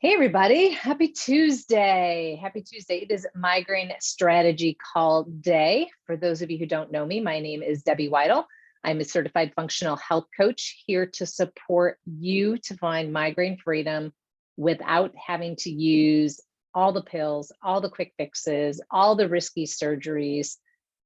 Hey everybody, happy Tuesday. Happy Tuesday. It is Migraine Strategy Call Day. For those of you who don't know me, my name is Debbie Waidl. I'm a certified functional health coach here to support you to find migraine freedom without having to use all the pills, all the quick fixes, all the risky surgeries,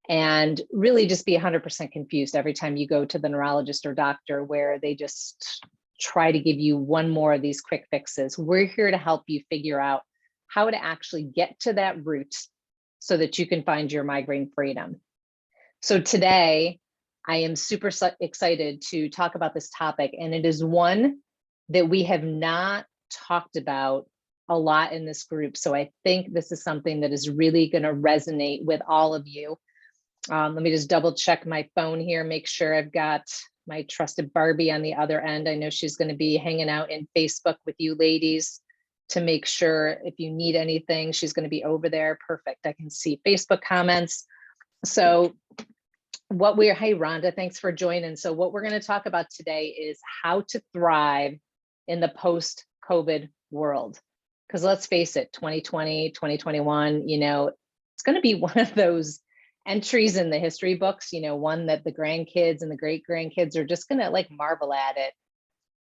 and really just be 100% confused every time you go to the neurologist or doctor where they just try to give you one more of these quick fixes. We're here to help you figure out how to actually get to that root so that you can find your migraine freedom. So today, I am super excited to talk about this topic, and it is one that we have not talked about a lot in this group. So I think this is something that is really going to resonate with all of you. Let me just double check my phone here, make sure I've got my trusted Barbie on the other end. I know she's going to be hanging out in Facebook with you ladies to make sure if you need anything, she's going to be over there. Perfect. I can see Facebook comments. So hey, Rhonda, thanks for joining. So what we're going to talk about today is how to thrive in the post-COVID world. Because let's face it, 2020, 2021, it's going to be one of those entries in the history books, one that the grandkids and the great grandkids are just going to like marvel at it.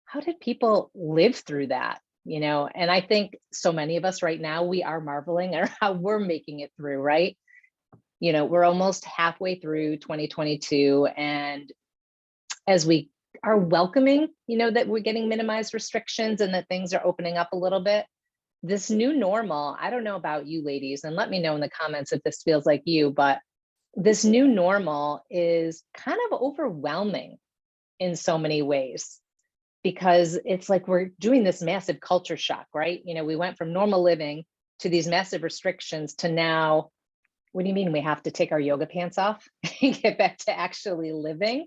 How did people live through that? And I think so many of us right now, we are marveling at how we're making it through, right? We're almost halfway through 2022. And as we are welcoming, that we're getting minimized restrictions and that things are opening up a little bit, this new normal, I don't know about you ladies, and let me know in the comments if this feels like you, but this new normal is kind of overwhelming in so many ways because it's like we're doing this massive culture shock, right? We went from normal living to these massive restrictions to now, what do you mean we have to take our yoga pants off and get back to actually living?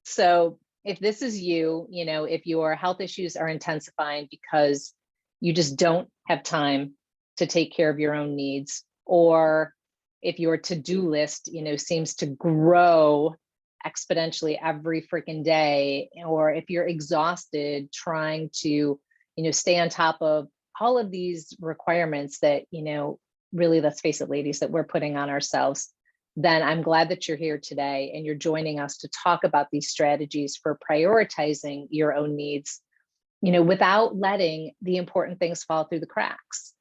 So if this is you, if your health issues are intensifying because you just don't have time to take care of your own needs, or if your to-do list, seems to grow exponentially every freaking day, or if you're exhausted trying to, stay on top of all of these requirements that, really, let's face it, ladies, that we're putting on ourselves, then I'm glad that you're here today and you're joining us to talk about these strategies for prioritizing your own needs, without letting the important things fall through the cracks.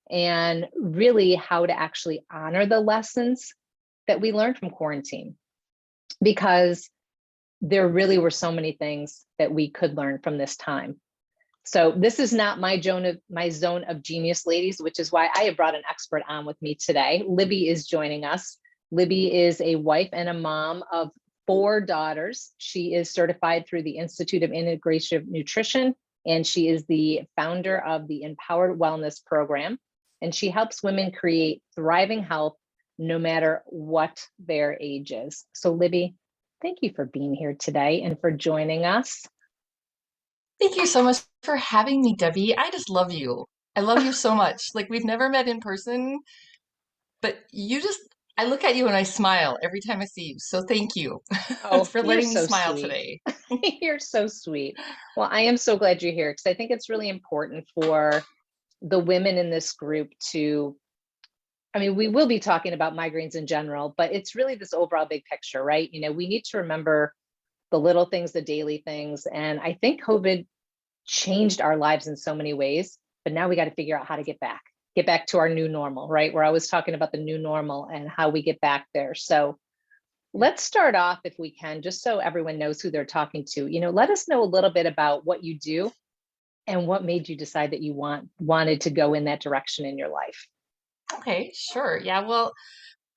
And really how to actually honor the lessons that we learned from quarantine, because there really were so many things that we could learn from this time. So this is not my zone of genius, ladies, which is why I have brought an expert on with me today. Libby is joining us. Libby is a wife and a mom of 4 daughters. She is certified through the Institute of Integrative Nutrition, and she is the founder of the Empowered Wellness Program. And she helps women create thriving health no matter what their age is. So Libby, thank you for being here today and for joining us. Thank you so much for having me, Debbie. I just love you. I love you so much. Like, we've never met in person, but I look at you and I smile every time I see you. So thank you Oh, for you're letting me so smile sweet. today. You're so sweet. Well, I am so glad you're here because I think it's really important for the women in this group we will be talking about migraines in general, but it's really this overall big picture, right? We need to remember the little things, the daily things. And I think COVID changed our lives in so many ways, but now we got to figure out how to get back to our new normal, right? We're always talking about the new normal and how we get back there. So let's start off, if we can, just so everyone knows who they're talking to. Let us know a little bit about what you do and what made you decide that you wanted to go in that direction in your life. Okay, sure. Yeah, well,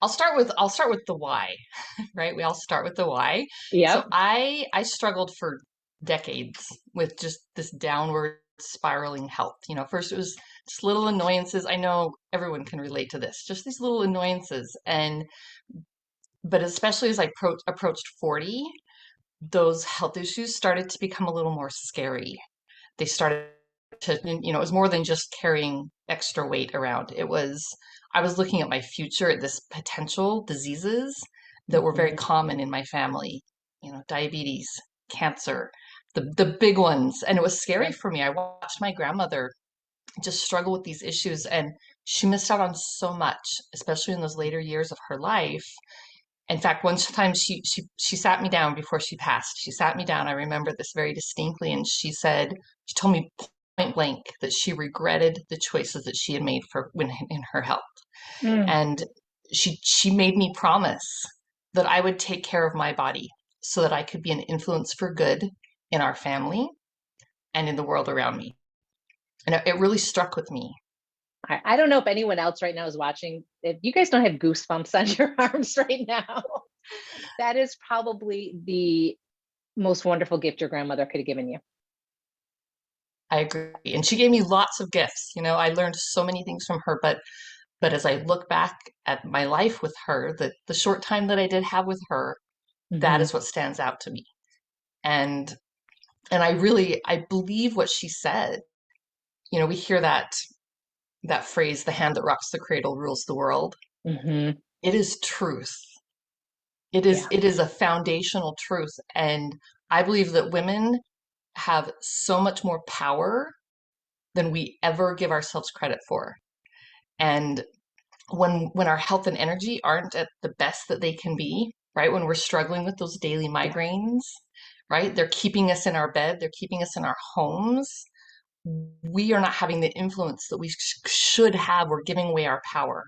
I'll start with the why, right? We all start with the why. So Yep. I struggled for decades with just this downward spiraling health. First it was just little annoyances. I know everyone can relate to this, just these little annoyances. But especially as I approached 40, those health issues started to become a little more scary. They started it was more than just carrying extra weight around. I was looking at my future at this potential diseases that were very Mhm. common in my family, diabetes, cancer, the big ones. And it was scary Yep. for me. I watched my grandmother just struggle with these issues. And she missed out on so much, especially in those later years of her life. In fact, one time she sat me down before she passed. She sat me down. I remember this very distinctly, and she told me point blank that she regretted the choices that she had made for when in her health. Mm. And she made me promise that I would take care of my body so that I could be an influence for good in our family and in the world around me. And it really struck with me. I don't know if anyone else right now is watching. If you guys don't have goosebumps on your arms right now, that is probably the most wonderful gift your grandmother could have given you. I agree. And she gave me lots of gifts. You know, I learned so many things from her, but as I look back at my life with her, the short time that I did have with her, that Mm-hmm. is what stands out to me. And I believe what she said. You know, we hear that phrase, the hand that rocks the cradle rules the world. Mm-hmm. It is truth. Yeah. It is a foundational truth. And I believe that women have so much more power than we ever give ourselves credit for. And when our health and energy aren't at the best that they can be, right? When we're struggling with those daily Yeah. migraines, right? They're keeping us in our bed, they're keeping us in our homes. We are not having the influence that we should have. We're giving away our power.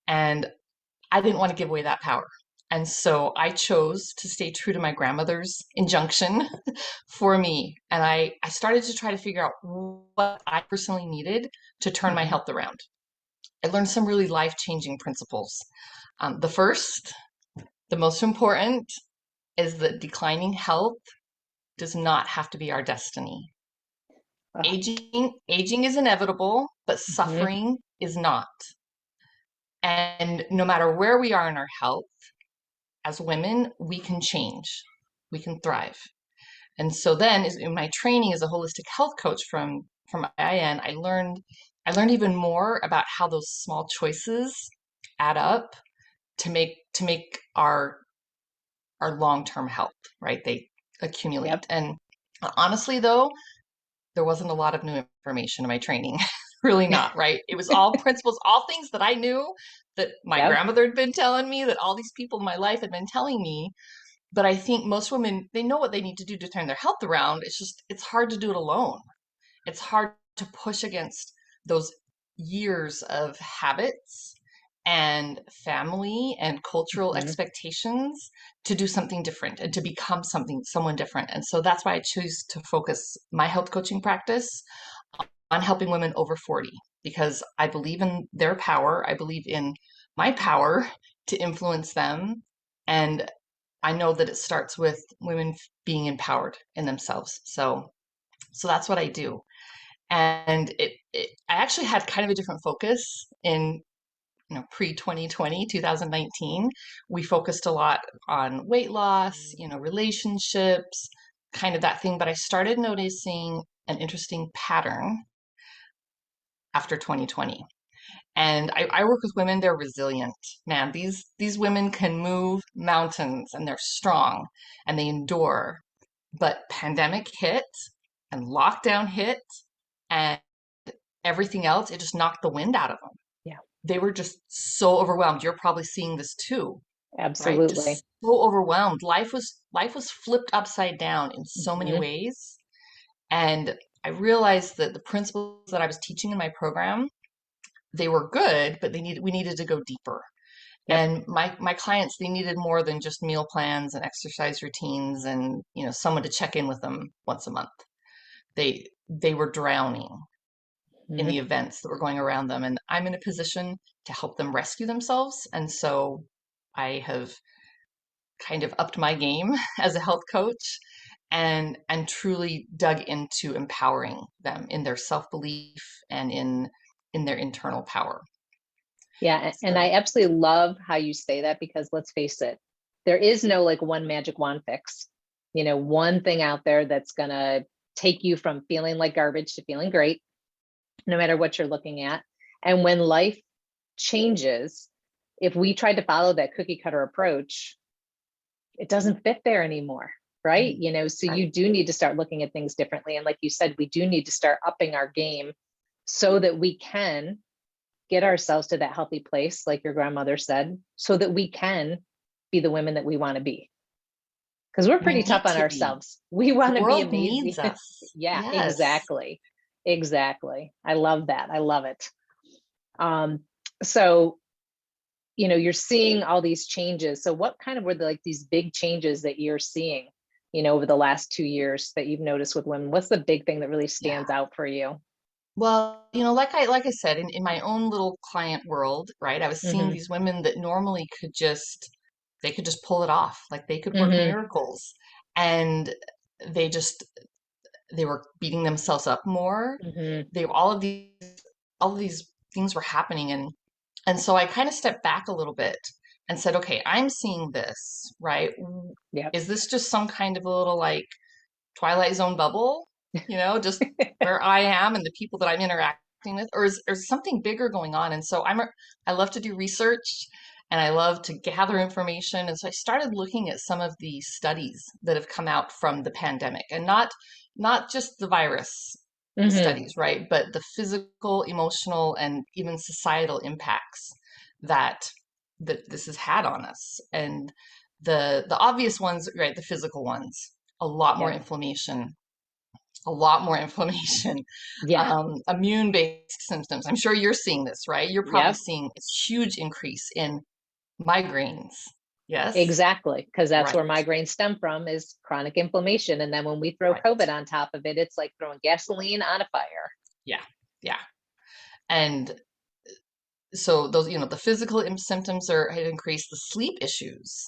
And I didn't want to give away that power. And so I chose to stay true to my grandmother's injunction for me. And I started to try to figure out what I personally needed to turn my Mm-hmm. health around. I learned some really life-changing principles. The first, the most important, is that declining health does not have to be our destiny. Oh, Aging is inevitable, but mm-hmm. suffering is not. And no matter where we are in our health, as women, we can change, we can thrive. And so then in my training as a holistic health coach from IIN, I learned even more about how those small choices add up to make our long-term health, right? They Yep. accumulate. And honestly though, there wasn't a lot of new information in my training. Really not, right? It was all principles, all things that I knew, that my Yep. grandmother had been telling me, that all these people in my life had been telling me. But I think most women, they know what they need to do to turn their health around. It's just, it's hard to do it alone. It's hard to push against those years of habits and family and cultural Mm-hmm. expectations to do something different and to become someone different. And so that's why I choose to focus my health coaching practice on helping women over 40, because I believe in their power. I believe in my power to influence them. And I know that it starts with women being empowered in themselves. So that's what I do. And I actually had kind of a different focus in, you know, pre 2020, 2019. We focused a lot on weight loss, you know, relationships, kind of that thing. But I started noticing an interesting pattern after 2020. And I work with women, they're resilient. Man, these women can move mountains and they're strong and they endure. But pandemic hit and lockdown hit and everything else, it just knocked the wind out of them. Yeah. They were just so overwhelmed. You're probably seeing this too, right? Absolutely. Just so overwhelmed. Life was flipped upside down in so many Mm-hmm. ways. And I realized that the principles that I was teaching in my program, they were good, but we needed to go deeper. Yep. And my clients, they needed more than just meal plans and exercise routines and, you know, someone to check in with them once a month. They were drowning in Mm-hmm. the events that were going around them, and I'm in a position to help them rescue themselves. And so I have kind of upped my game as a health coach and truly dug into empowering them in their self-belief and in their internal power. And I So absolutely love how you say that, because let's face it, there is no like one magic wand fix, one thing out there that's going to take you from feeling like garbage to feeling great, no matter what you're looking at. And when life changes, if we tried to follow that cookie cutter approach, it doesn't fit there anymore. Right. So right. you do need to start looking at things differently. And like you said, we do need to start upping our game so that we can get ourselves to that healthy place, like your grandmother said, so that we can be the women that we want to be. Because we're We pretty tough need on to be. ourselves. We The want to be world needs amazing. us. Yeah, Yes. exactly. Exactly. I love that. I love it. Um, so, you're seeing all these changes. So what kind of were like these big changes that you're seeing, over the last 2 years that you've noticed with women? What's the big thing that really Yeah. stands out for you? Well, like I said, in my own little client world, right, I was seeing Mm-hmm. these women that normally they could just pull it off. Like they could work Mm-hmm. miracles. And they just, they were beating themselves up more. Mm-hmm. They all of these things were happening. And so I kind of stepped back a little bit and said, okay, I'm seeing this, right? Yep. Is this just some kind of a little like Twilight Zone bubble, just where I am and the people that I'm interacting with, or is something bigger going on? And so I love to do research and I love to gather information. And so I started looking at some of the studies that have come out from the pandemic, and not just the virus Mm-hmm. studies, right? But the physical, emotional, and even societal impacts that this has had on us. And the obvious ones, right? The physical ones, a lot more Yeah. inflammation, a lot more inflammation, Yeah. immune-based symptoms. I'm sure you're seeing this, right? You're probably Yep. seeing a huge increase in migraines. Yes? Exactly. Because that's Right, where migraines stem from, is chronic inflammation. And then when we throw right. COVID on top of it, it's like throwing gasoline on a fire. Yeah, yeah. And so those, the physical symptoms have increased. The sleep issues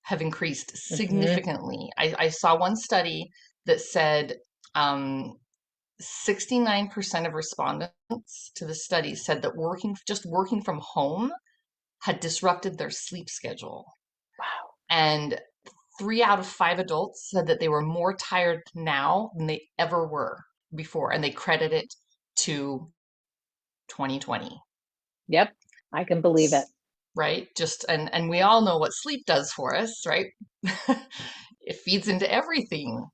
have increased Mm-hmm. significantly. I saw one study that said 69% of respondents to the study said that working from home had disrupted their sleep schedule. Wow. And 3 out of 5 adults said that they were more tired now than they ever were before. And they credit it to 2020. Yep. I can believe it. Right? Just and we all know what sleep does for us, right? It feeds into everything.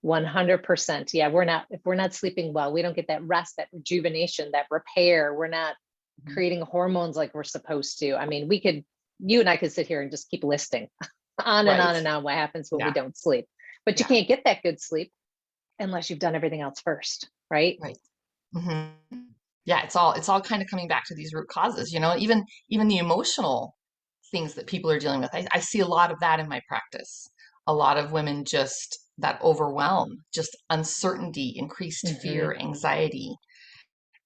100%. Yeah. If we're not sleeping well, we don't get that rest, that rejuvenation, that repair. We're not creating hormones like we're supposed to. I mean, you and I could sit here and just keep listing on and on Right. and on what happens when we Yeah. don't sleep. But you Yeah. can't get that good sleep unless you've done everything else first, right? Right. hmm Yeah, it's all kind of coming back to these root causes, even the emotional things that people are dealing with. I see a lot of that in my practice. A lot of women, just that overwhelm, just uncertainty, increased Hmm. fear, anxiety.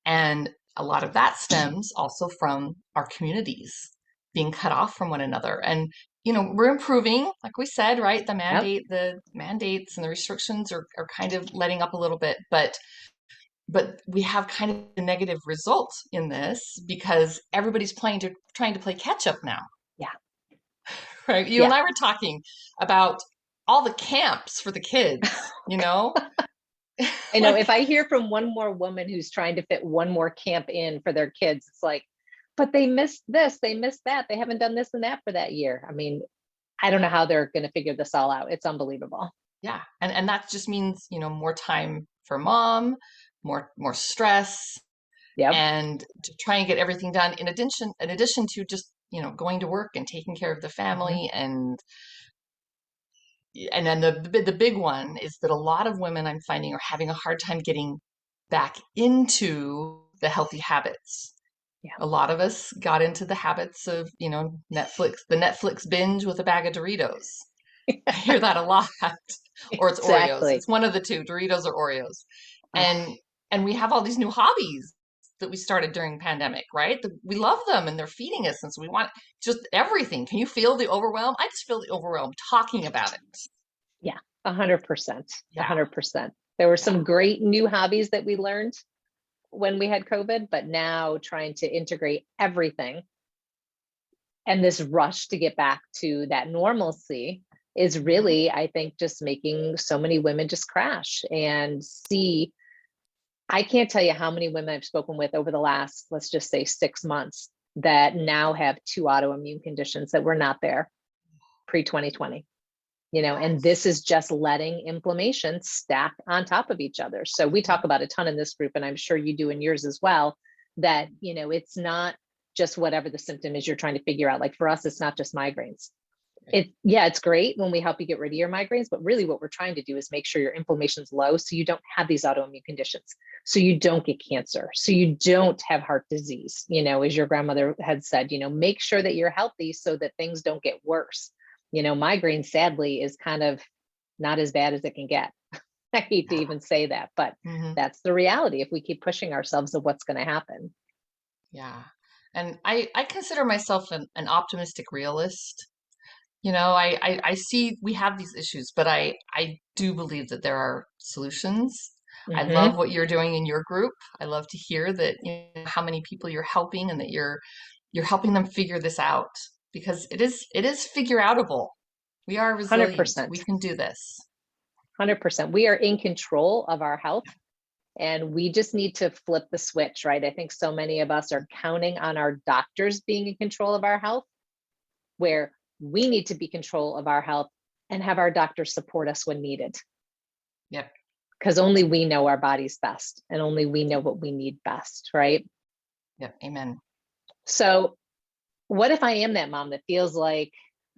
And a lot of that stems also from our communities being cut off from one another. And, we're improving, like we said, right? Yep. The mandates and the restrictions are kind of letting up a little bit, but we have kind of a negative result in this because everybody's trying to play catch up now, Yeah. right? You and Yeah. I were talking about all the camps for the kids, I know, if like I hear from one more woman who's trying to fit one more camp in for their kids, it's like, but they missed this, they missed that, they haven't done this and that for that year. I mean, I don't know how they're going to figure this all out. It's unbelievable. yeah, and that just means, more time for mom, more stress, Yep. and to try and get everything done in addition to just, going to work and taking care of the Hmm. family. And then the big one is that a lot of women, I'm finding, are having a hard time getting back into the healthy habits. Yeah. A lot of us got into the habits of, the Netflix binge with a bag of Doritos. I hear that a lot. Or it's Oreos. Exactly. It's one of the two, Doritos or Oreos. Oh, And we have all these new hobbies that we started during pandemic, right? We love them and they're feeding us, and so we want just everything. Can you feel the overwhelm? I just feel the overwhelm talking about it. yeah. 100%. Yeah, 100%. There were yeah. some great new hobbies that we learned when we had COVID, but now trying to integrate everything and this rush to get back to that normalcy is Mhm. really, I think, just making so many women just crash and see. I can't tell you how many women I've spoken with over the last, let's just say, 6 months that now have two autoimmune conditions that were not there pre 2020. And this is just letting inflammation stack on top of each other. So we talk about a ton in this group, and I'm sure you do in yours as well, that, it's not just whatever the symptom is you're trying to figure out. Like for us, it's not just migraines. It's great when we help you get rid of your migraines, but really what we're trying to do is make sure your inflammation's low so you don't have these autoimmune conditions, so you don't get cancer, so you don't have heart disease, as your grandmother had said, make sure that you're healthy so that things don't get worse. Migraine sadly is kind of not as bad as it can get. I hate to even say that, but that's the reality if we keep pushing ourselves of what's going to happen. Yeah. And I consider myself an optimistic realist. I see we have these issues, but I do believe that there are solutions. I love what you're doing in your group. I love to hear that, how many people you're helping and that you're helping them figure this out, because it is figure outable. We are resilient. 100%. We can do this. 100%. We are in control of our health, and we just need to flip the switch, right? I think so many of us are counting on our doctors being in control of our health, where we need to be in control of our health and have our doctors support us when needed. Yep. Because only we know our bodies best, and only we know what we need best, right? Yep. Amen. So what if I am that mom that feels like,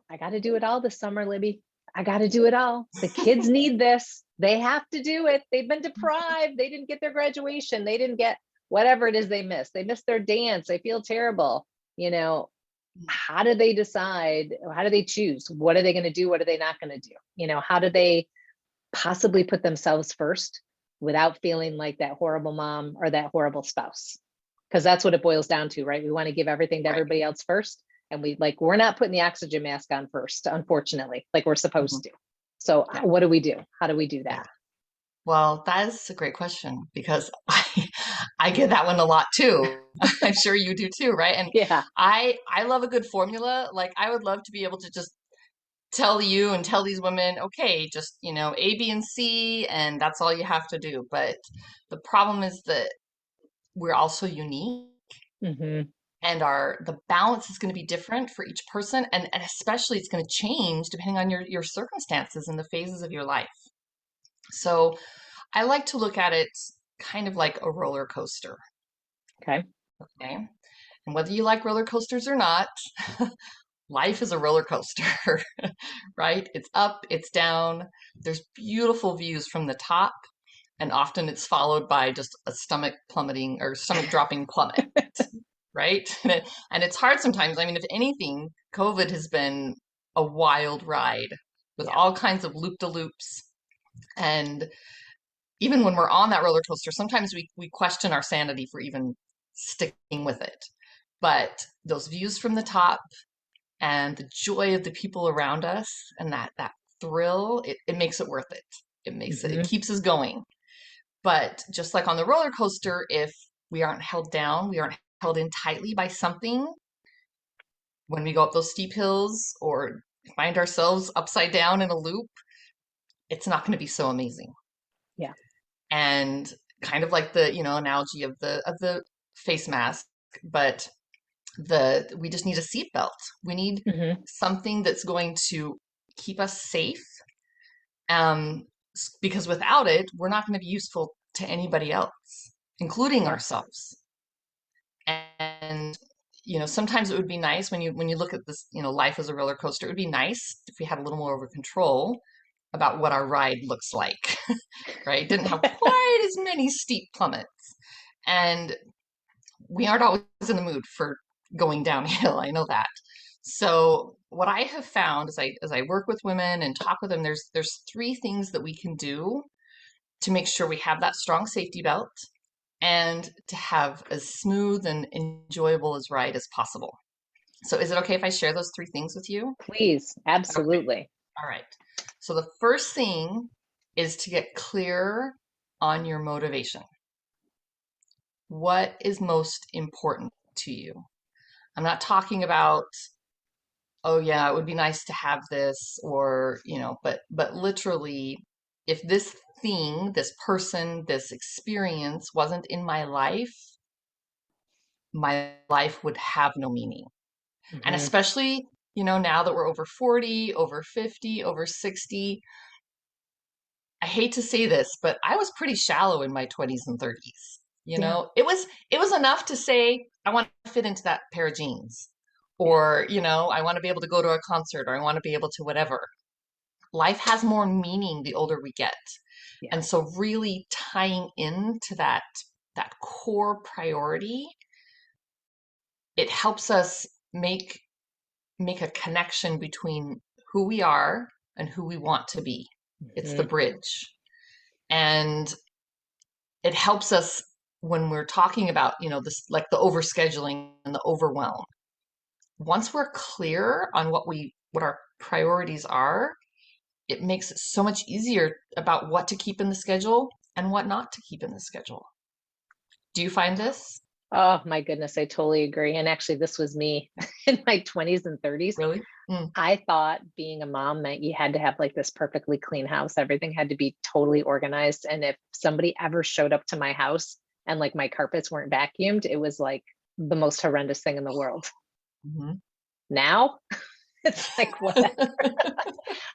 I got to do it all this summer, Libby? I got to do it all. The kids need this. They have to do it. They've been deprived. They didn't get their graduation. They didn't get whatever it is they missed. They missed their dance. They feel terrible. How do they decide? How do they choose? What are they going to do? What are they not going to do? How do they possibly put themselves first without feeling like that horrible mom or that horrible spouse? Because that's what it boils down to, right? We want to give everything to everybody else first. And we're not putting the oxygen mask on first, unfortunately, like we're supposed to. So what do we do? How do we do that? Yeah. Well, that is a great question, because I get that one a lot too. I'm sure you do too, right? And Yeah. I love a good formula. Like, I would love to be able to just tell you and tell these women, okay, just, A, B, and C, and that's all you have to do. But the problem is that we're also unique, and the balance is going to be different for each person, and especially it's going to change depending on your circumstances and the phases of your life. So I like to look at it kind of like a roller coaster. Okay. Okay. And whether you like roller coasters or not, life is a roller coaster, right? It's up, it's down. There's beautiful views from the top, and often it's followed by just a stomach plummeting or stomach dropping plummet, right? And it's hard sometimes. I mean, if anything, COVID has been a wild ride with all kinds of loop-de-loops. And even when we're on that roller coaster, sometimes we question our sanity for even sticking with it. But those views from the top and the joy of the people around us and that thrill, it makes it worth it. It keeps us going. But just like on the roller coaster, if we aren't held down, we aren't held in tightly by something, when we go up those steep hills or find ourselves upside down in a loop, it's not going to be so amazing. Yeah. And kind of like the, analogy of the face mask, but we just need a seatbelt. We need something that's going to keep us safe. Because without it, we're not going to be useful to anybody else, including ourselves. And sometimes it would be nice when you look at this, life as a roller coaster. It would be nice if we had a little more over control about what our ride looks like, right? Didn't have quite as many steep plummets. And we aren't always in the mood for going downhill. I know that. So what I have found as I work with women and talk with them, there's three things that we can do to make sure we have that strong safety belt and to have as smooth and enjoyable as ride as possible. So is it okay if I share those three things with you? Please. Absolutely. Okay. All right. So the first thing is to get clear on your motivation. What is most important to you? I'm not talking about, oh yeah, it would be nice to have this, or, but literally, if this thing, this person, this experience wasn't in my life would have no meaning. And especially now that we're over 40, over 50, over 60, I hate to say this, but I was pretty shallow in my 20s and 30s. Yeah. It was enough to say I want to fit into that pair of jeans, Yeah. or I want to be able to go to a concert, or I want to be able to whatever. Life has more meaning the older we get. Yeah. And so really tying into that core priority, it helps us make a connection between who we are and who we want to be. It's the Mhm. bridge. And it helps us when we're talking about, this, like the overscheduling and the overwhelm. Once we're clear on what our priorities are, it makes it so much easier about what to keep in the schedule and what not to keep in the schedule. Do you find this? Oh my goodness, I totally agree. And actually, this was me in my 20s and 30s. Really? Mm. I thought being a mom meant you had to have like this perfectly clean house. Everything had to be totally organized. And if somebody ever showed up to my house and like my carpets weren't vacuumed, it was like the most horrendous thing in the world. Hmm. Now it's like whatever.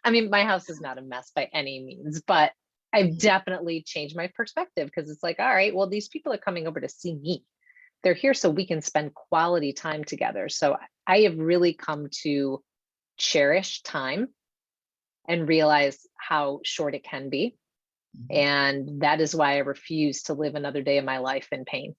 I mean, my house is not a mess by any means, but I've definitely changed my perspective because it's like, all right, well, these people are coming over to see me. They're here so we can spend quality time together. So I have really come to cherish time and realize how short it can be. And that is why I refuse to live another day of my life in pain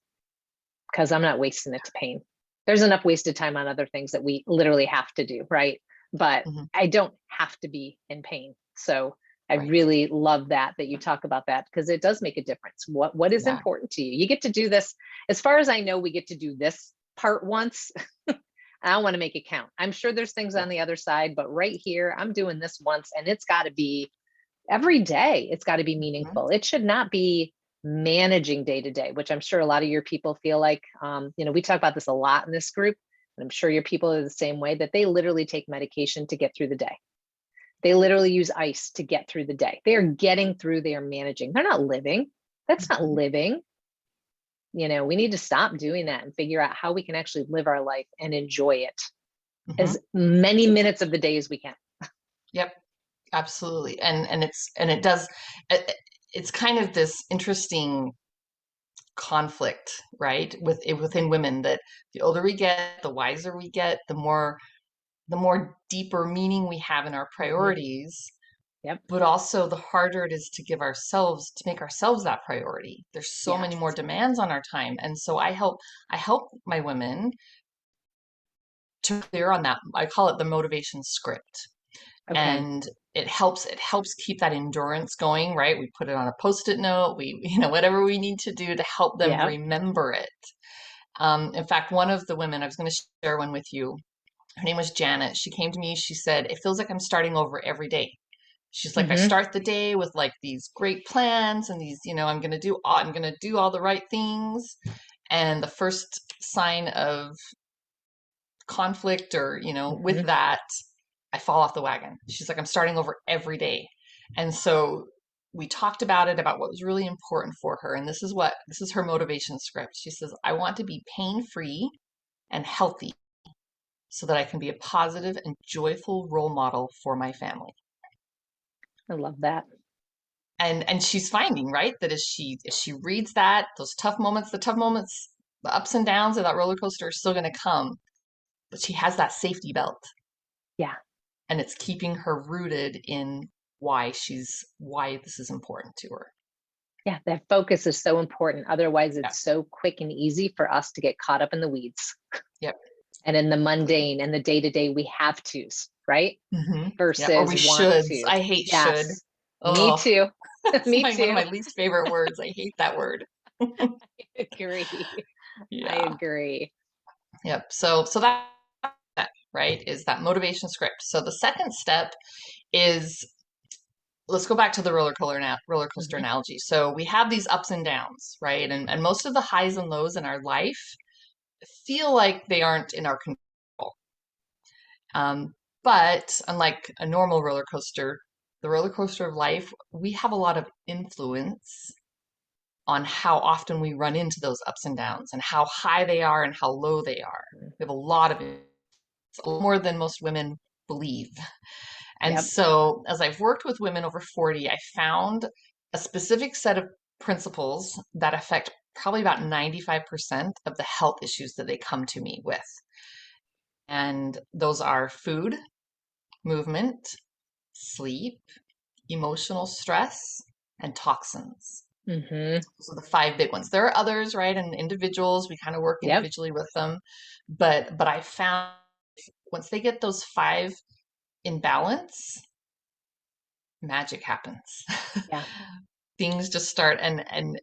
because I'm not wasting it to pain. There's enough wasted time on other things that we literally have to do, right? But Hmm. I don't have to be in pain. So I Right. really love that you talk about that because it does make a difference. What is Yeah. important to you? You get to do this. As far as I know, we get to do this part once. I want to make it count. I'm sure there's things Yeah. on the other side, but right here, I'm doing this once and it's got to be every day. It's got to be Mhm. meaningful. It should not be managing day to day, which I'm sure a lot of your people feel like, we talk about this a lot in this group. And I'm sure your people are the same way that they literally take medication to get through the day. They literally use ice to get through the day. They are getting through, they are managing. They're not living. That's not Mhm. living. We need to stop doing that and figure out how we can actually live our life and enjoy it Mhm. as many minutes of the day as we can. Yep. Absolutely. And it does it's kind of this interesting conflict, right? Within women, that the older we get, the wiser we get, the more deeper meaning we have in our Mhm. priorities, Yep. but also the harder it is to make ourselves that priority. There's so many more Yes. demands on our time. And so I help my women to clear on that. I call it the motivation script. Okay. And it helps keep that endurance going, right? We put it on a post-it note, we whatever we need to do to help them Yeah. remember it. In fact, one of the women, I was going to share one with you, her name was Janet. She came to me, she said, it feels like I'm starting over every day. She's like, I Hmm. start the day with like these great plans and these, I'm going to do all the right things, and the first sign of conflict, or with Hmm. that, I fall off the wagon. She's like, I'm starting over every day. And so we talked about what was really important for her, and this is her motivation script. She says, I want to be pain free and healthy so that I can be a positive and joyful role model for my family. I love that. And she's finding, right, that as she reads that, those tough moments, the ups and downs of that roller coaster are still going to come, but she has that safety belt, Yeah. and it's keeping her rooted in why this is important to her. Yeah. That focus is so important. Otherwise, Yeah. it's so quick and easy for us to get caught up in the weeds Yep. and in the mundane and the day to day we have tos, right? Yeah. Or Versus we want shoulds. tos. I hate should. Yes. Me Oh, too. that's Me one of too. my least favorite words. I hate that word. Agree. I Yeah. agree. Yep. So that right is that motivation script. So the second step is, let's go back to the roller coaster Hmm. analogy. So we have these ups and downs, right? And most of the highs and lows in our life feel like they aren't in our control. But unlike a normal roller coaster, the roller coaster of life, we have a lot of influence on how often we run into those ups and downs, and how high they are and how low they are. We have a lot of it. more than most women believe. And Yep. so, as I've worked with women over 40, I found a specific set of principles that affect probably about 95% of the health issues that they come to me with. And those are food, movement, sleep, emotional stress, and toxins. Mm-hmm. So the five big ones. There are others, right? And individuals, we kind of work Yep. individually with them. But I found once they get those five in balance, magic happens. Yeah. Things just start and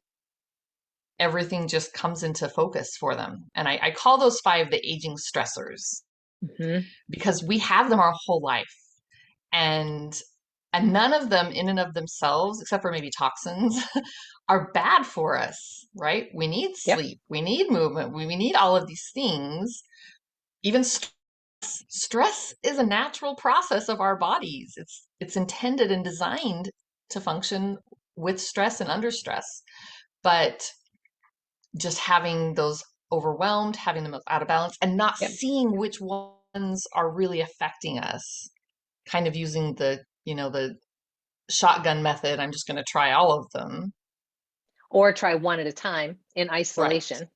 everything just comes into focus for them. And I call those five the aging stressors Mm-hmm. because we have them our whole life. And and none of them in and of themselves, except for maybe toxins, are bad for us, right? We need Yep. sleep, we need movement, we need all of these things. Even stress is a natural process of our bodies. It's intended and designed to function with stress and under stress. But just having those overwhelmed, having them out of balance, and not Yep. seeing which ones are really affecting us, kind of using the shotgun method. I'm just going to try all of them. Or try one at a time in Right. isolation,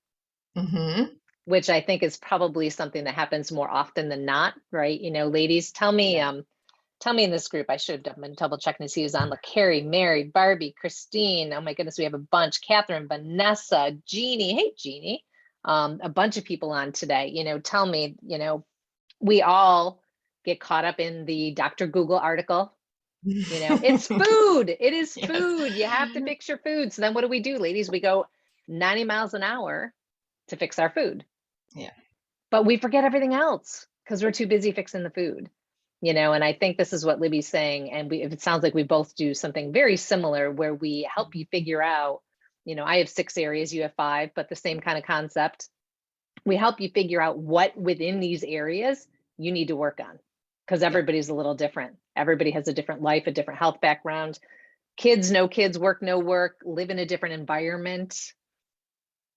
Mm-hmm. which I think is probably something that happens more often than not, right? Ladies, Yeah. tell me in this group, I should have been double checking to see who's on. Like Carrie, Mary, Barbie, Christine. Oh my goodness, we have a bunch. Catherine, Vanessa, Jeannie. Hey, Jeannie. A bunch of people on today. Tell me, we all get caught up in the Dr. Google article. It's food. It is Yes. food. You have to fix your food. So then what do, ladies? We go 90 miles an hour to fix our food, Yeah. but we forget everything else because we're too busy fixing the food. And I think this is what Libby's saying. And it sounds like we both do something very similar where we help you figure out, I have 6 areas, you have 5, but the same kind of concept. We help you figure out what within these areas you need to work on because Yeah. everybody's a little different. Everybody has a different life, a different health background. Kids, no kids, work, no work, live in a different environment.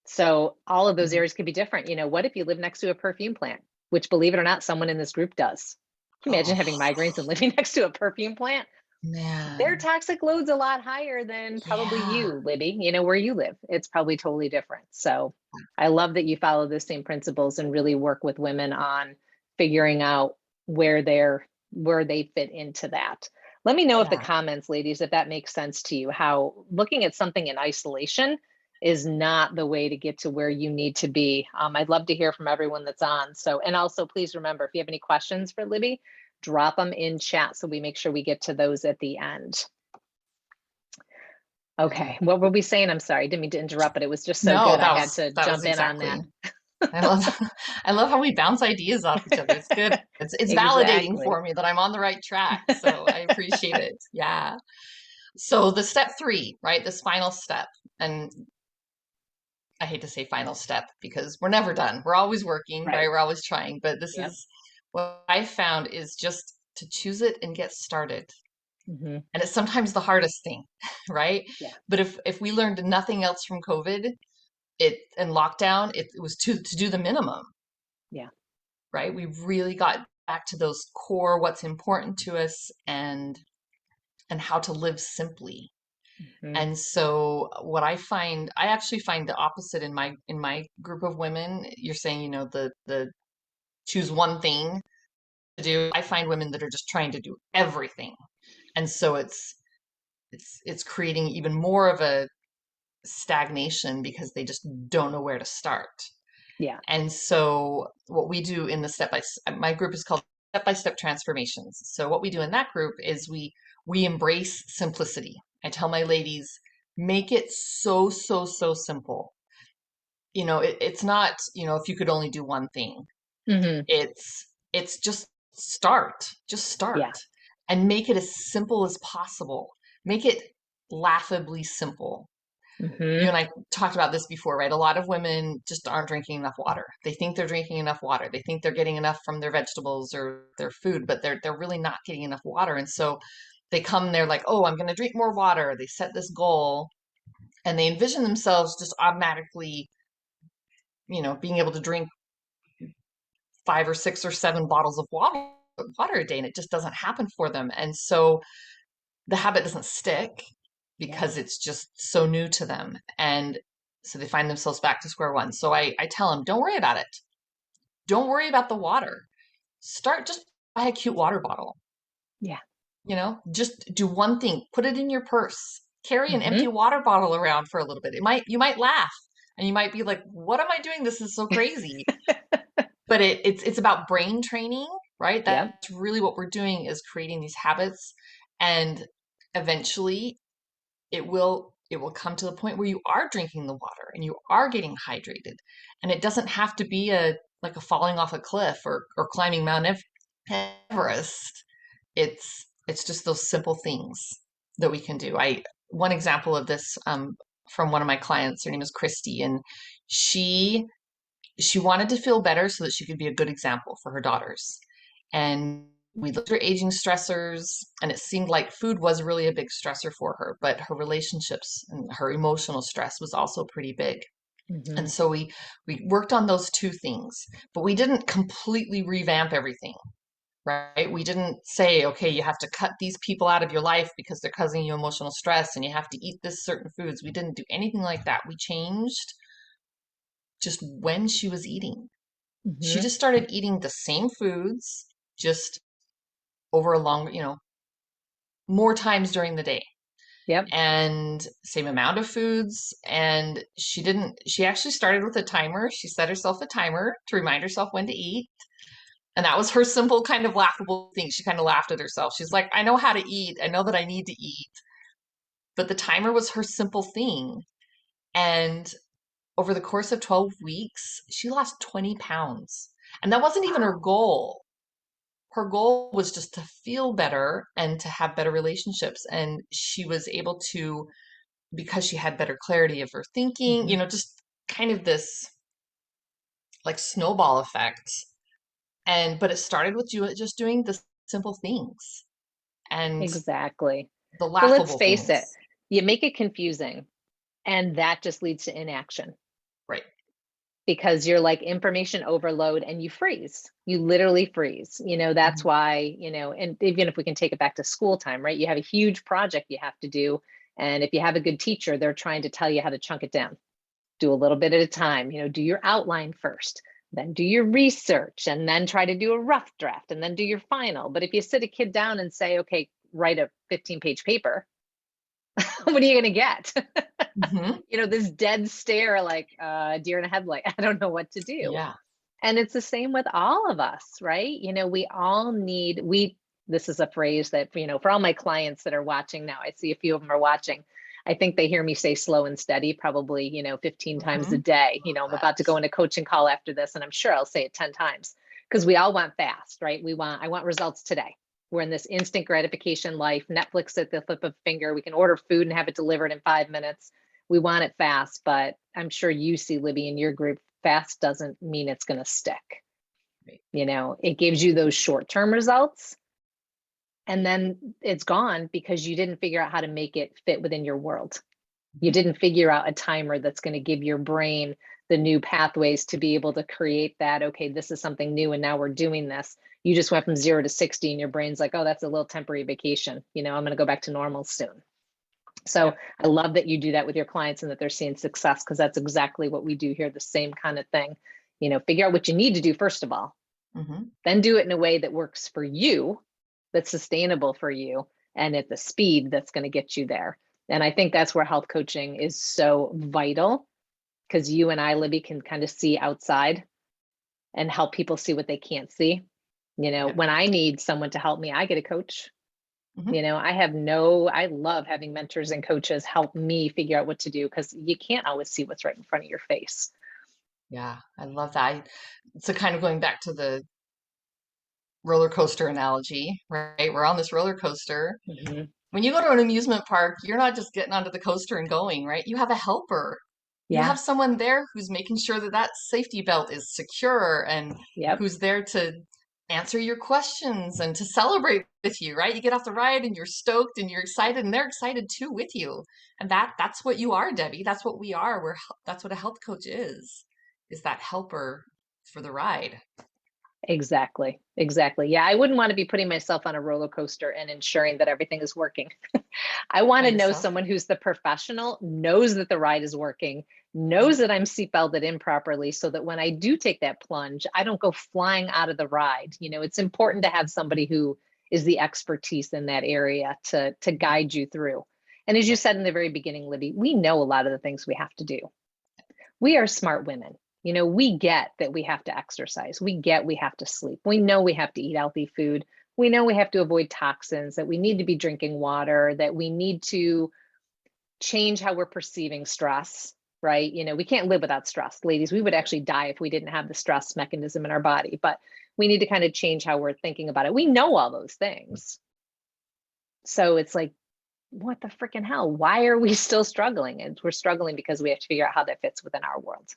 So all of those Mhm. areas could be different. What if you live next to a perfume plant, which believe it or not, someone in this group does. Can you imagine having migraines Oh, and living next to a perfume plant? Their man. toxic load's a lot higher than probably Yeah. you, Libby, where you live. It's probably totally different. So I love that you follow the same principles and really work with women on figuring out where they fit into that. Let me know if the Yeah. comments, ladies, if that makes sense to you, how looking at something in isolation is not the way to get to where you need to be. I'd love to hear from everyone that's on. So, and also please remember, if you have any questions for Libby, drop them in chat so we make sure we get to those at the end. Yeah. Okay, what were we saying? I'm sorry, didn't mean to interrupt, but it was just so No, good. I that had was to that was jump in on that. exactly. I love I love how we bounce ideas off each other. It's good. It's validating Exactly. for me that I'm on the right track. So I appreciate it. Yeah. So the step three, right? This final step. And I hate to say final step because we're never done. We're always working, right? Right. We're always trying. But this Yep. is what I found is just to choose it and get started. Hmm. And it's sometimes the hardest thing, right? Yeah. But if we learned nothing else from COVID, it and lockdown, it was to do the minimum, Yeah. right? We really got back to those core, what's important to us and how to live simply. Hmm. And so what I actually find the opposite in my group of women. You're saying, the choose one thing to do. I find women that are just trying to do everything. And so it's creating even more of a stagnation because they just don't know where to start. Yeah. And so what we do in the my group is called step-by-step transformations. So what we do in that group is we embrace simplicity. I tell my ladies, make it so, so, so simple. It's not, if you could only do one thing. Hmm. It's just start Yeah. and make it as simple as possible. Make it laughably simple. You Hmm. and I talked about this before, right? A lot of women just aren't drinking enough water. They think they're drinking enough water. They think they're getting enough from their vegetables or their food, but they're really not getting enough water. And so they're like, "Oh, I'm going to drink more water." They set this goal and they envision themselves just automatically, being able to drink 5 or 6 or 7 bottles of water a day, and it just doesn't happen for them. And so the habit doesn't stick Yeah. because it's just so new to them. And so they find themselves back to square one. So I tell them, don't worry about it. Don't worry about the water. Start just buy a cute water bottle. Yeah. Just do one thing. Put it in your purse. Carry an empty Hmm. water bottle around for a little bit. You might laugh and you might be like, what am I doing? This is so crazy. But it's about brain training, right? Yep. That's really what we're doing, is creating these habits, and eventually it will come to the point where you are drinking the water and you are getting hydrated, and it doesn't have to be a falling off a cliff or climbing Mount Everest. It's just those simple things that we can do. I One example of this, from one of my clients, her name is Christy, and she she wanted to feel better so that she could be a good example for her daughters. And we looked at her aging stressors, and it seemed like food was really a big stressor for her, but her relationships and her emotional stress was also pretty big. And Hmm. so we worked on those two things, but we didn't completely revamp everything, right? We didn't say, okay, you have to cut these people out of your life because they're causing you emotional stress and you have to eat this certain foods. We didn't do anything like that. We changed just when she was eating. She Hmm. just started eating the same foods, just over a longer, more times during the day, Yep. and same amount of foods. And she actually started with a timer. She set herself a timer to remind herself when to eat. And that was her simple kind of laughable thing. She kind of laughed at herself. She's like, I know how to eat. I know that I need to eat. But the timer was her simple thing. And over the course of 12 weeks, she lost 20 pounds. And that wasn't even her Wow. goal. Her goal was just to feel better and to have better relationships. And she was able to, because she had better clarity of her thinking, Hmm. just kind of this like snowball effect. But it started with you just doing the simple things and Exactly. the Well, let's laughable face it, things. you make it confusing, and that just leads to inaction Right. because you're like information overload and you freeze. You literally freeze. That's Mhm. why, and even if we can take it back to school time, right? You have a huge project you have to do. And if you have a good teacher, they're trying to tell you how to chunk it down. Do a little bit at a time, do your outline first, then do your research, and then try to do a rough draft, and then do your final. But if you sit a kid down and say, okay, write a 15-page paper, what are you going to get? Hmm. This dead stare, like deer in a headlight. I don't know what to do. Yeah. And it's the same with all of us, right? We all need, this is a phrase that, for all my clients that are watching now, I see a few of them are watching. I think they hear me say slow and steady probably, 15 times a Hmm. day. Love I'm about that. to go in a coaching call after this, and I'm sure I'll say it 10 times because we all want fast, right? I want results today. We're in this instant gratification life, Netflix at the flip of a finger. We can order food and have it delivered in 5 minutes. We want it fast, but I'm sure you see, Libby, in your group, fast doesn't mean it's going to stick. Right. It gives you those short-term results, and then it's gone because you didn't figure out how to make it fit within your world. You Hmm. didn't figure out a timer that's going to give your brain the new pathways to be able to create that. Okay, this is something new, and now we're doing this. You just went from 0 to 60, and your brain's like, oh, that's a little temporary vacation. I'm going to go back to normal soon. So Yep. I love that you do that with your clients and that they're seeing success, because that's exactly what we do here, the same kind of thing. Figure out what you need to do first of all, Hmm. then do it in a way that works for you, that's sustainable for you, and at the speed that's going to get you there. And I think that's where health coaching is so vital, because you and I, Libby, can kind of see outside and help people see what they can't see. Yep. When I need someone to help me, I get a coach. Hmm. I love having mentors and coaches help me figure out what to do, because you can't always see what's right in front of your face. Yeah, I love that. So kind of going back to the roller coaster analogy, right? We're on this roller coaster. Hmm. When you go to an amusement park, you're not just getting onto the coaster and going, right? You have a helper. You Yeah. have someone there who's making sure that that safety belt is secure, and Yep. who's there to answer your questions and to celebrate with you, right? You get off the ride and you're stoked and you're excited, and they're excited too with you. And that's what you are, Debbie. That's what we are. That's what a health coach is that helper for the ride. Exactly. Exactly. Yeah. I wouldn't want to be putting myself on a roller coaster and ensuring that everything is working. I want By to know yourself. someone who's the professional, knows that the ride is working, knows that I'm seatbelted in properly so that when I do take that plunge, I don't go flying out of the ride. It's important to have somebody who is the expertise in that area to guide you through. And as you said in the very beginning, Libby, we know a lot of the things we have to do. We are smart women. We get that we have to exercise. We get we have to sleep. We know we have to eat healthy food. We know we have to avoid toxins, that we need to be drinking water, that we need to change how we're perceiving stress, right? We can't live without stress. Ladies, we would actually die if we didn't have the stress mechanism in our body, but we need to kind of change how we're thinking about it. We know all those things. So it's like, what the freaking hell? Why are we still struggling? And we're struggling because we have to figure out how that fits within our world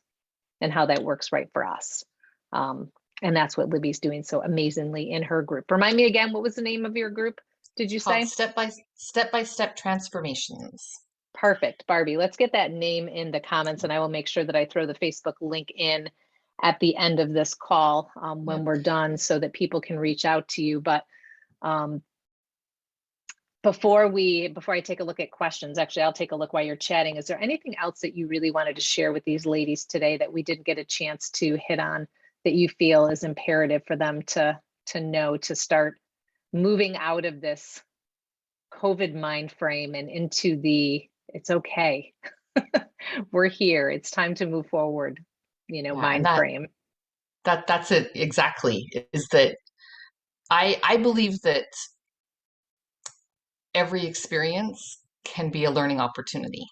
and how that works right for us. And that's what Libby's doing so amazingly in her group. Remind me again, what was the name of your group? Did you It's called say? step by step transformations. Perfect, Barbie. Let's get that name in the comments, and I will make sure that I throw the Facebook link in at the end of this call when Yep. we're done so that people can reach out to you. But before I take a look at questions, actually, I'll take a look while you're chatting. Is there anything else that you really wanted to share with these ladies today that we didn't get a chance to hit on that you feel is imperative for them to know to start moving out of this COVID mind frame and into the it's okay. We're here. It's time to move forward, Yeah, and mind frame. that's it exactly. Is that I believe that every experience can be a learning opportunity.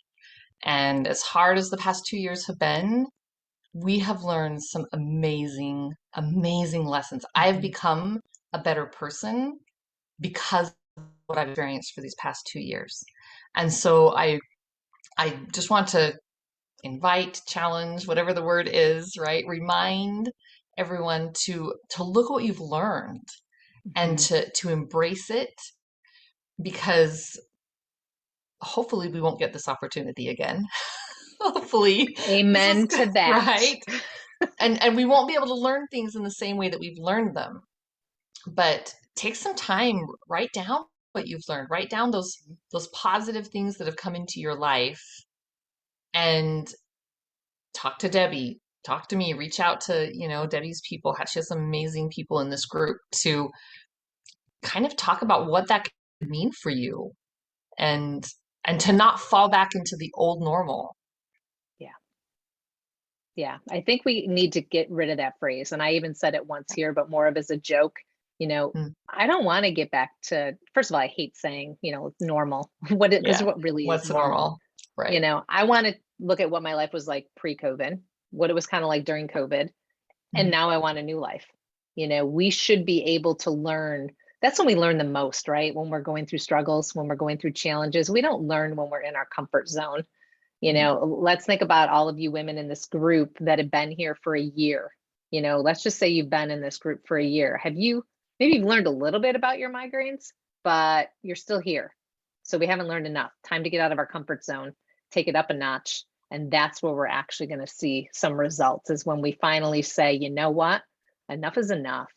And as hard as the past 2 years have been, we have learned some amazing, amazing lessons. I have Mhm. become a better person because of what I've experienced for these past 2 years. And so I just want to invite, challenge, whatever the word is, right? Remind everyone to look at what you've learned and Mhm. to embrace it, because hopefully we won't get this opportunity again. Hopefully this was Amen good, to that. right? And we won't be able to learn things in the same way that we've learned them. But take some time, write down what you've learned, write down those positive things that have come into your life, and talk to Debbie, talk to me, reach out to, Debbie's people. She has some amazing people in this group to kind of talk about what that could mean for you, and to not fall back into the old normal. Yeah. Yeah. I think we need to get rid of that phrase. And I even said it once here, but more of as a joke. You know, Mm, I don't want to get back to, first of all, I hate saying, normal. Because yeah. what really is What's normal? normal? Right. I want to look at what my life was like pre-COVID, what it was kind of like during COVID, and Mhm. now I want a new life. We should be able to learn. That's when we learn the most, right? When we're going through struggles, when we're going through challenges. We don't learn when we're in our comfort zone. Let's think about all of you women in this group that have been here for a year. Let's just say you've been in this group for a year. Maybe you've learned a little bit about your migraines, but you're still here. So we haven't learned enough. Time to get out of our comfort zone, take it up a notch. And that's where we're actually going to see some results, is when we finally say, you know what? Enough is enough.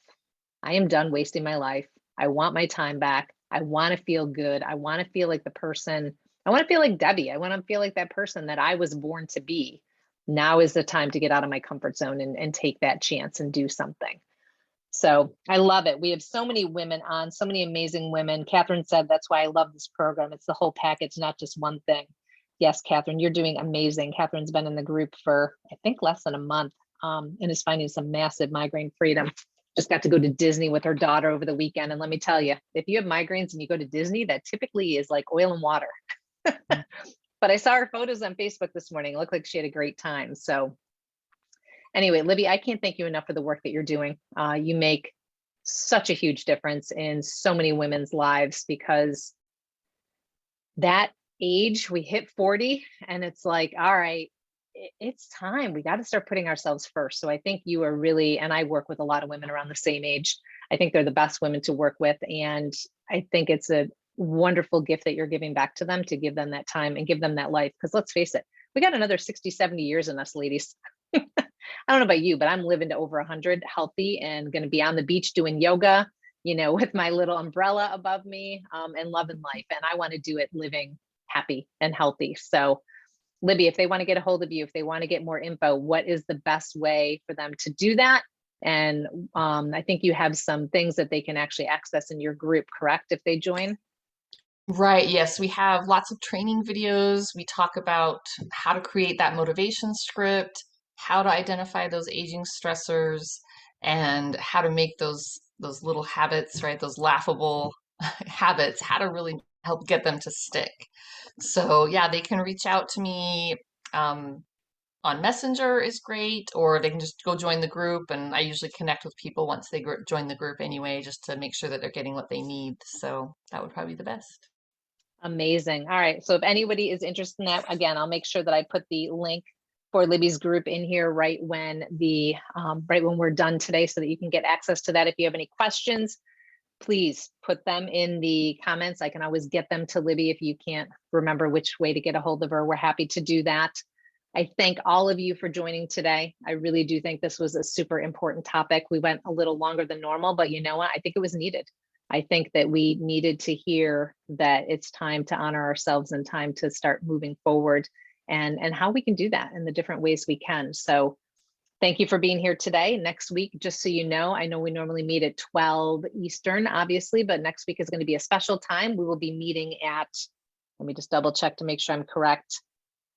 I am done wasting my life. I want my time back. I want to feel good. I want to feel like the person, I want to feel like Debbie. I want to feel like that person that I was born to be. Now is the time to get out of my comfort zone and take that chance and do something. So I love it. We have so many women on, so many amazing women. Catherine said, that's why I love this program. It's the whole package, not just one thing. Yes, Catherine, you're doing amazing. Catherine's been in the group for, I think, less than a month, and is finding some massive migraine freedom. Just got to go to Disney with her daughter over the weekend. And let me tell you, if you have migraines and you go to Disney, that typically is like oil and water. But I saw her photos on Facebook this morning. It looked like she had a great time. So anyway, Libby, I can't thank you enough for the work that you're doing. You make such a huge difference in so many women's lives, because that age, we hit 40 and it's like, all right, it's time. We got to start putting ourselves first. So I think you are really, and I work with a lot of women around the same age. I think they're the best women to work with. And I think it's a wonderful gift that you're giving back to them, to give them that time and give them that life. Because let's face it, we got another 60, 70 years in us, ladies. I don't know about you, but I'm living to over 100 healthy and going to be on the beach doing yoga, with my little umbrella above me, and loving life. And I want to do it living happy and healthy. So Libby, if they want to get a hold of you, if they want to get more info, what is the best way for them to do that? And I think you have some things that they can actually access in your group, correct? If they join? Right, yes, we have lots of training videos. We talk about how to create that motivation script, how to identify those aging stressors, and how to make those little habits, right? Those laughable habits, how to really help get them to stick. So yeah, they can reach out to me on Messenger is great, or they can just go join the group. And I usually connect with people once they join the group anyway, just to make sure that they're getting what they need. So that would probably be the best. Amazing. All right. So if anybody is interested in that, again, I'll make sure that I put the link for Libby's group in here right when we're done today, so that you can get access to that. If you have any questions, please put them in the comments. I can always get them to Libby if you can't remember which way to get a hold of her. We're happy to do that. I thank all of you for joining today. I really do think this was a super important topic. We went a little longer than normal, but you know what? I think it was needed. I think that we needed to hear that it's time to honor ourselves and time to start moving forward, and how we can do that in the different ways we can. So thank you for being here today. Next week, just so you know, I know we normally meet at 12 Eastern, obviously, but next week is going to be a special time. We will be meeting at, let me just double check to make sure I'm correct.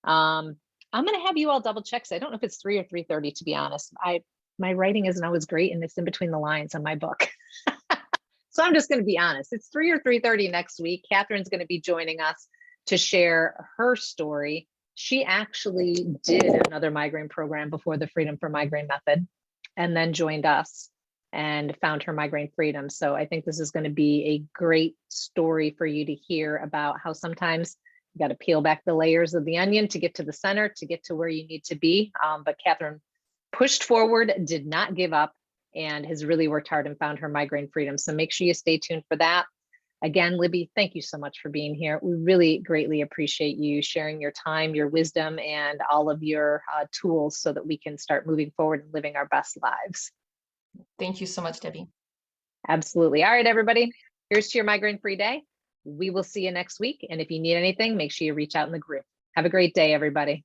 I'm going to have you all double check. So I don't know if it's 3 or 3:30, to be honest. My writing isn't always great, and it's in between the lines on my book. So I'm just going to be honest. It's 3 or 3:30 next week. Catherine's going to be joining us to share her story. She actually did another migraine program before the Freedom for Migraine method, and then joined us and found her migraine freedom. So I think this is going to be a great story for you to hear about how sometimes you got to peel back the layers of the onion to get to the center, to get to where you need to be. But Catherine pushed forward, did not give up, and has really worked hard and found her migraine freedom. So make sure you stay tuned for that. Again, Libby, thank you so much for being here. We really greatly appreciate you sharing your time, your wisdom, and all of your tools so that we can start moving forward and living our best lives. Thank you so much, Debbie. Absolutely. All right, everybody. Here's to your migraine-free day. We will see you next week. And if you need anything, make sure you reach out in the group. Have a great day, everybody.